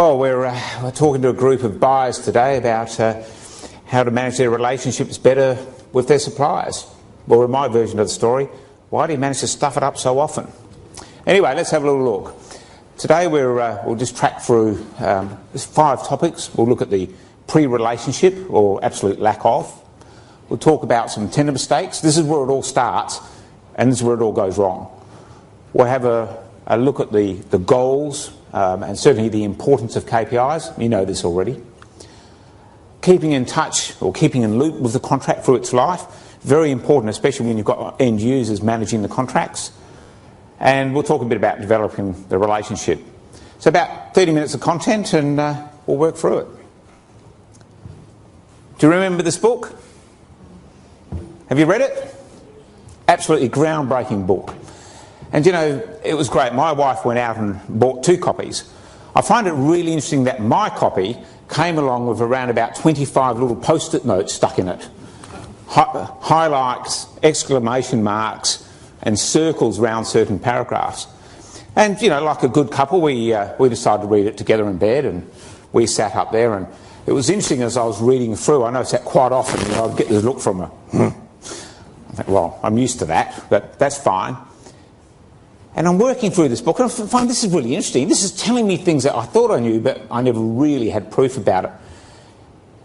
Well, we're talking to a group of buyers today about how to manage their relationships better with their suppliers. Well, in my version of the story, why do you manage to stuff it up so often? Anyway, let's have a little look. Today we'll just track through 5 topics. We'll look at the pre-relationship or absolute lack of. We'll talk about some tender mistakes. This is where it all starts and this is where it all goes wrong. We'll have a look at the goals and certainly the importance of KPIs. You know this already. Keeping in touch or keeping in loop with the contract through its life. Very important, especially when you've got end users managing the contracts. And we'll talk a bit about developing the relationship. So about 30 minutes of content and we'll work through it. Do you remember this book? Have you read it? Absolutely groundbreaking book. And you know, it was great. My wife went out and bought 2 copies. I find it really interesting that my copy came along with around about 25 little post-it notes stuck in it. Highlights, exclamation marks, and circles around certain paragraphs. And you know, like a good couple, we decided to read it together in bed, and we sat up there. And it was interesting as I was reading through. I noticed that quite often, you know, I'd get this look from her. I think, well, I'm used to that, but that's fine. And I'm working through this book and I find this is really interesting. This is telling me things that I thought I knew, but I never really had proof about it.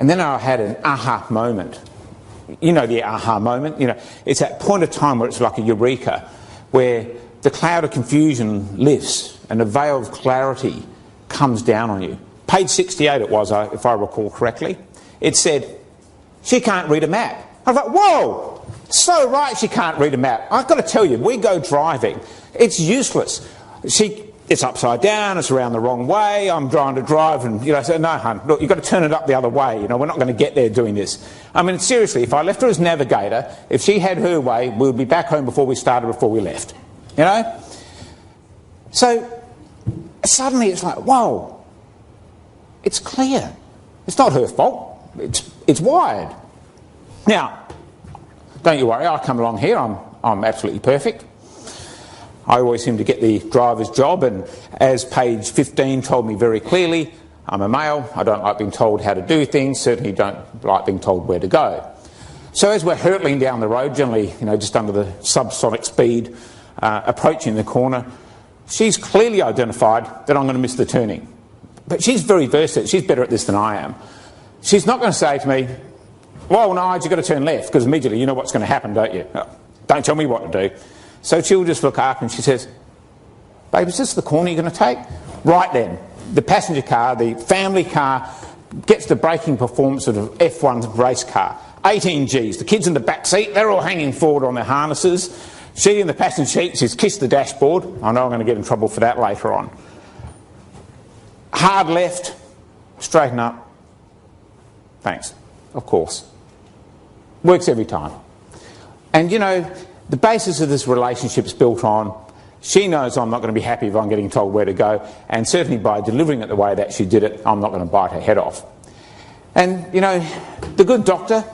And then I had an aha moment. You know the aha moment? You know, it's that point of time where it's like a eureka, where the cloud of confusion lifts and a veil of clarity comes down on you. Page 68 it was, if I recall correctly. It said, she can't read a map. I was like, whoa! So right, she can't read a map. I've got to tell you, we go driving. It's useless. It's upside down, it's around the wrong way, I'm trying to drive and, you know, say, no, hun, look, you've got to turn it up the other way, you know, we're not going to get there doing this. I mean, seriously, if I left her as navigator, if she had her way, we would be back home before we started, before we left, you know? So, suddenly it's like, whoa, it's clear. It's not her fault, it's wired. Now, don't you worry, I come along here, I'm absolutely perfect. I always seem to get the driver's job, and as page 15 told me very clearly, I'm a male, I don't like being told how to do things, certainly don't like being told where to go. So as we're hurtling down the road, generally, you know, just under the subsonic speed, approaching the corner, she's clearly identified that I'm going to miss the turning. But she's very versed, she's better at this than I am. She's not going to say to me, well, Nigel, you've got to turn left, because immediately you know what's going to happen, don't you? Don't tell me what to do. So she'll just look up and she says, babe, is this the corner you're going to take? Right then, the passenger car, the family car, gets the braking performance of an F1 race car. 18 Gs. The kids in the back seat, they're all hanging forward on their harnesses. She in the passenger seat, she's kissed the dashboard. I know I'm going to get in trouble for that later on. Hard left, straighten up. Thanks. Of course. Works every time. And you know, the basis of this relationship is built on, she knows I'm not going to be happy if I'm getting told where to go, and certainly by delivering it the way that she did it, I'm not going to bite her head off. And, you know, the good doctor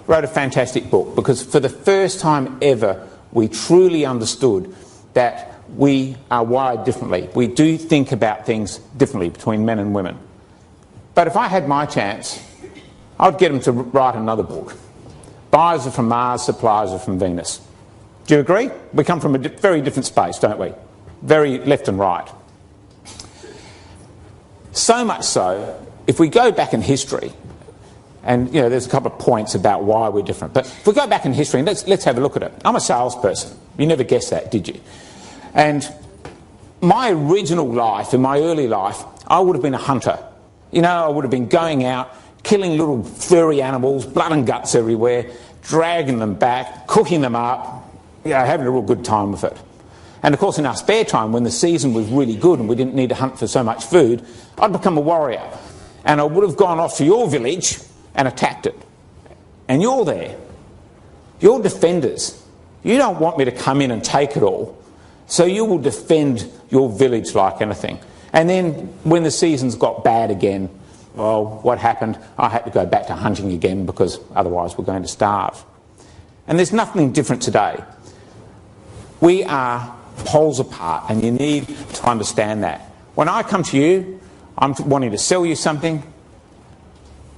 wrote a fantastic book, because for the first time ever, we truly understood that we are wired differently. We do think about things differently between men and women. But if I had my chance, I'd get him to write another book. Buyers are from Mars, suppliers are from Venus. Do you agree? We come from a very different space, don't we? Very left and right. So much so, if we go back in history, and you know, there's a couple of points about why we're different, but if we go back in history, and let's have a look at it. I'm a salesperson. You never guessed that, did you? And my original life, in my early life, I would have been a hunter. You know, I would have been going out, killing little furry animals, blood and guts everywhere, dragging them back, cooking them up, you know, having a real good time with it. And of course in our spare time, when the season was really good and we didn't need to hunt for so much food, I'd become a warrior. And I would have gone off to your village and attacked it. And you're there. You're defenders. You don't want me to come in and take it all. So you will defend your village like anything. And then when the seasons got bad again, well, what happened? I had to go back to hunting again, because otherwise we're going to starve. And there's nothing different today. We are poles apart, and you need to understand that. When I come to you, I'm wanting to sell you something.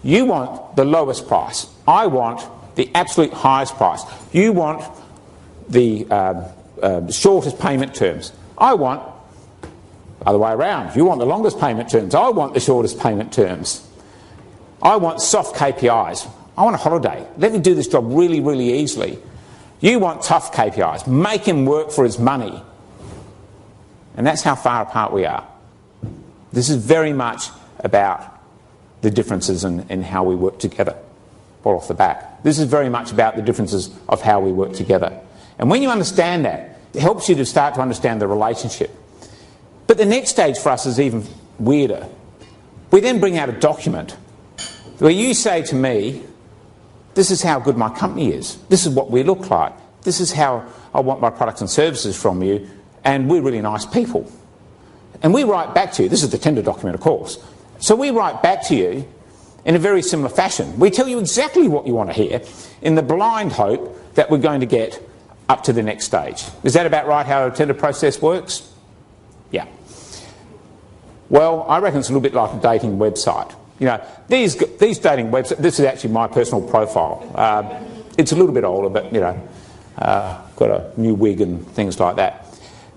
You want the lowest price. I want the absolute highest price. You want the shortest payment terms. I want other way around. You want the longest payment terms. I want the shortest payment terms. I want soft KPIs. I want a holiday. Let me do this job really, really easily. You want tough KPIs. Make him work for his money. And that's how far apart we are. This is very much about the differences in how we work together. Right off the back. This is very much about the differences of how we work together. And when you understand that, it helps you to start to understand the relationship. But the next stage for us is even weirder. We then bring out a document where you say to me, this is how good my company is. This is what we look like. This is how I want my products and services from you. And we're really nice people. And we write back to you. This is the tender document, of course. So we write back to you in a very similar fashion. We tell you exactly what you want to hear in the blind hope that we're going to get up to the next stage. Is that about right, how a tender process works? Yeah. Well, I reckon it's a little bit like a dating website. You know, these dating websites, this is actually my personal profile. It's a little bit older, but, you know, got a new wig and things like that.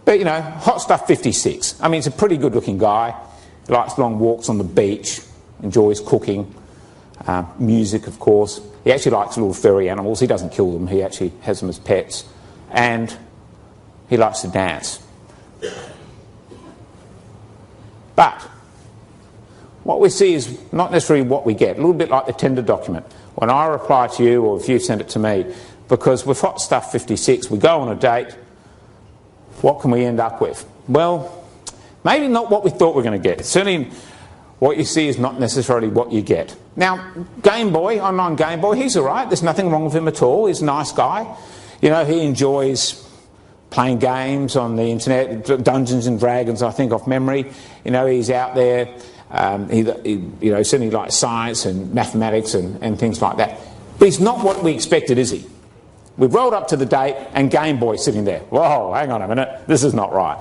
But, you know, Hot Stuff 56. I mean, he's a pretty good-looking guy. He likes long walks on the beach, enjoys cooking, music, of course. He actually likes little furry animals. He doesn't kill them. He actually has them as pets. And he likes to dance. But what we see is not necessarily what we get. A little bit like the tender document. When I reply to you, or if you send it to me, because with Hot Stuff 56, we go on a date, what can we end up with? Well, maybe not what we thought we were going to get. Certainly what you see is not necessarily what you get. Now, Game Boy, online Game Boy, he's all right. There's nothing wrong with him at all. He's a nice guy. You know, he enjoys playing games on the internet, Dungeons and Dragons, I think, off memory. You know, he's out there. He certainly likes science and mathematics and things like that. But he's not what we expected, is he? We've rolled up to the date and Game Boy's sitting there. Whoa, hang on a minute. This is not right.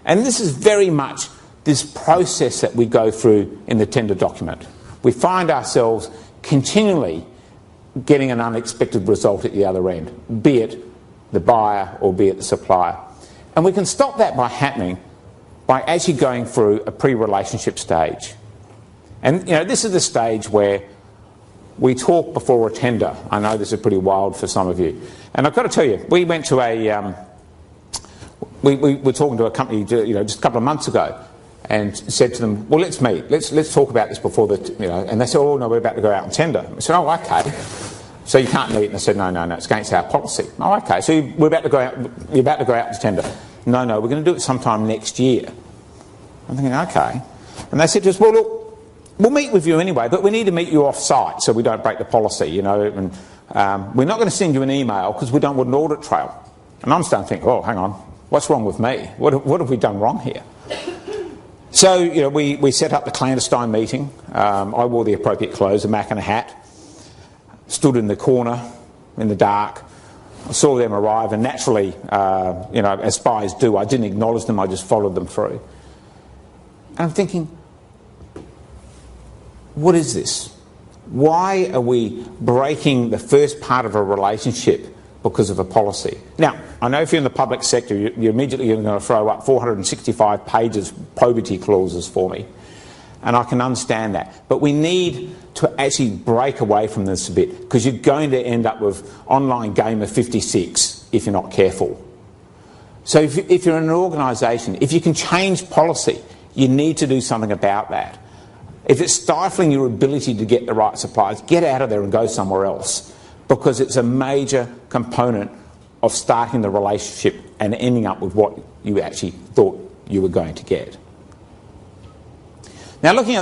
And this is very much this process that we go through in the tender document. We find ourselves continually getting an unexpected result at the other end, be it the buyer or be it the supplier. And we can stop that by happening by actually going through a pre-relationship stage. And, you know, this is the stage where we talk before a tender. I know this is pretty wild for some of you. And I've got to tell you, we went to we were talking to a company, you know, just a couple of months ago, and said to them, well, let's meet. Let's talk about this before the, you know, and they said, oh, no, we're about to go out and tender. I said, oh, okay. So you can't meet? And I said, no, it's against our policy. Oh, okay. So we're about to go out, you're about to go out and tender. No, we're going to do it sometime next year. I'm thinking, okay. And they said to us, well, look, we'll meet with you anyway, but we need to meet you off-site so we don't break the policy, you know. And we're not going to send you an email because we don't want an audit trail. And I'm starting to think, oh, hang on, what's wrong with me? What have we done wrong here? So, you know, we set up the clandestine meeting. I wore the appropriate clothes, a mac and a hat, stood in the corner in the dark. I saw them arrive, and naturally, you know, as spies do, I didn't acknowledge them, I just followed them through. And I'm thinking, what is this? Why are we breaking the first part of a relationship because of a policy? Now, I know if you're in the public sector, you're immediately going to throw up 465 pages probity clauses for me. And I can understand that. But we need to actually break away from this a bit, because you're going to end up with online game of 56 if you're not careful. So if you're in an organisation, if you can change policy, you need to do something about that. If it's stifling your ability to get the right suppliers, get out of there and go somewhere else, because it's a major component of starting the relationship and ending up with what you actually thought you were going to get. Now, looking at